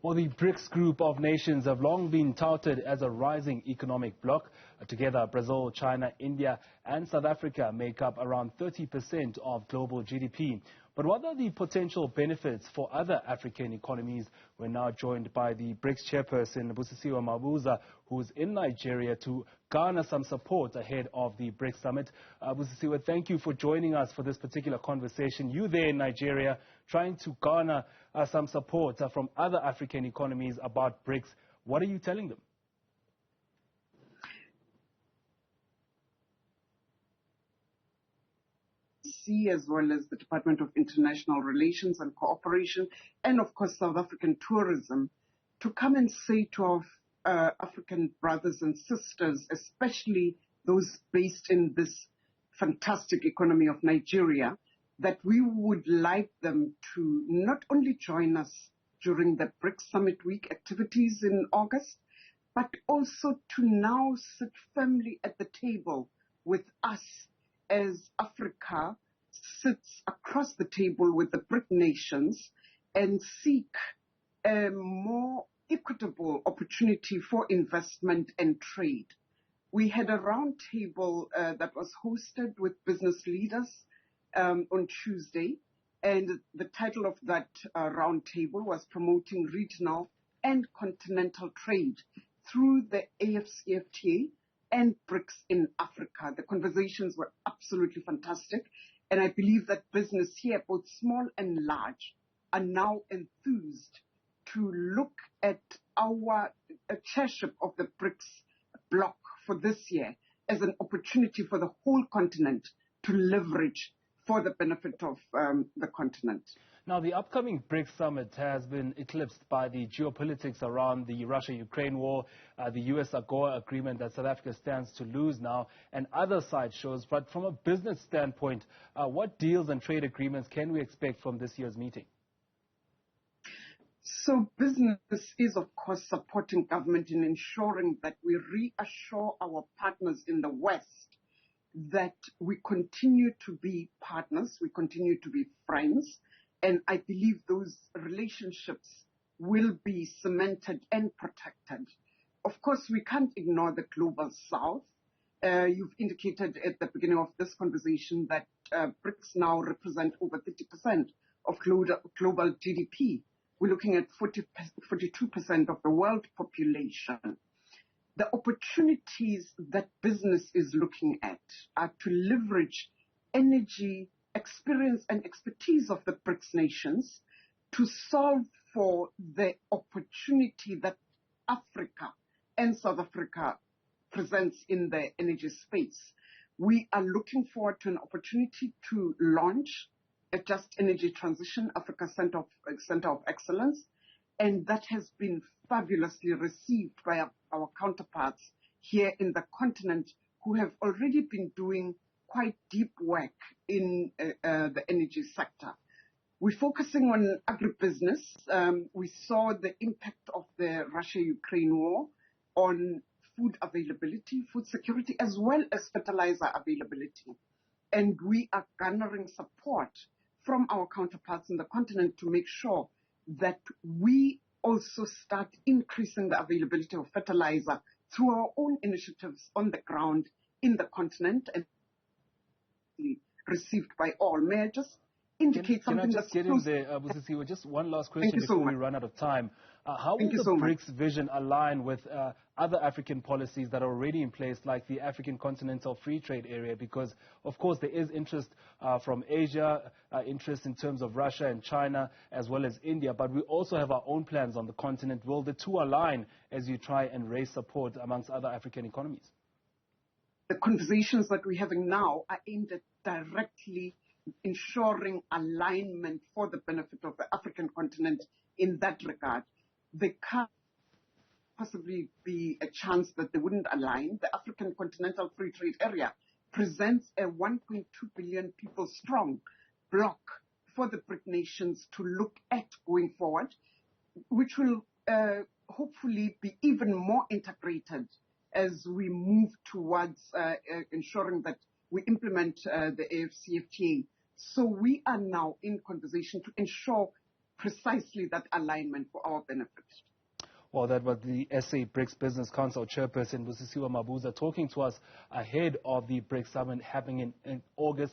Well, the BRICS group of nations have long been touted as a rising economic bloc. Together, Brazil, China, India and South Africa make up around 30% of global GDP. But what are the potential benefits for other African economies? We're now joined by the BRICS chairperson, Busisiwe Mabuza, who's in Nigeria to garner some support ahead of the BRICS summit. Busisiwe, thank you for joining us for this particular conversation. You there in Nigeria trying to garner some support from other African economies about BRICS. What are you telling them? As well as the Department of International Relations and Cooperation, and of course South African tourism, to come and say to our African brothers and sisters, especially those based in this fantastic economy of Nigeria, that we would like them to not only join us during the BRICS Summit Week activities in August, but also to now sit firmly at the table with us as Africa sits across the table with the BRIC nations and seek a more equitable opportunity for investment and trade. We had a roundtable that was hosted with business leaders on Tuesday, and the title of that roundtable was Promoting Regional and Continental Trade through the AfCFTA and BRICS in Africa. The conversations were absolutely fantastic, and I believe that business here, both small and large, are now enthused to look at our chairship of the BRICS bloc for this year as an opportunity for the whole continent to leverage for the benefit of the continent. Now, the upcoming BRICS summit has been eclipsed by the geopolitics around the Russia-Ukraine war, the U.S. AGOA agreement that South Africa stands to lose now, and other side shows. But from a business standpoint, what deals and trade agreements can we expect from this year's meeting? So business is, of course, supporting government in ensuring that we reassure our partners in the West that we continue to be partners, we continue to be friends, and I believe those relationships will be cemented and protected. Of course, we can't ignore the global south. You've indicated at the beginning of this conversation that BRICS now represent over 30% of global GDP. We're looking at 42% of the world population. The opportunities that business is looking at are to leverage energy, experience and expertise of the BRICS nations to solve for the opportunity that Africa and South Africa presents in the energy space. We are looking forward to an opportunity to launch a Just Energy Transition Africa Center of Excellence, and that has been fabulously received by our counterparts here in the continent who have already been doing quite deep work in the energy sector. We're focusing on agribusiness. We saw the impact of the Russia-Ukraine war on food availability, food security, as well as fertilizer availability. And we are garnering support from our counterparts in the continent to make sure that we also start increasing the availability of fertilizer through our own initiatives on the ground in the continent and received by all. May I just indicate something? Can I just get in there, Busisiwe? Just one last question before we run out of time. How will the BRICS vision align with other African policies that are already in place, like the African Continental Free Trade Area? Because, of course, there is interest from Asia, interest in terms of Russia and China, as well as India. But we also have our own plans on the continent. Will the two align as you try and raise support amongst other African economies? The conversations that we're having now are aimed at directly ensuring alignment for the benefit of the African continent in that regard. There can't possibly be a chance that they wouldn't align. The African Continental Free Trade Area presents a 1.2 billion people strong bloc for the BRIC nations to look at going forward, which will hopefully be even more integrated as we move towards ensuring that we implement the AfCFTA. So we are now in conversation to ensure precisely that alignment for our benefit. Well, that was the SA BRICS Business Council chairperson, Busisiwe Mabuza, talking to us ahead of the BRICS summit happening in August.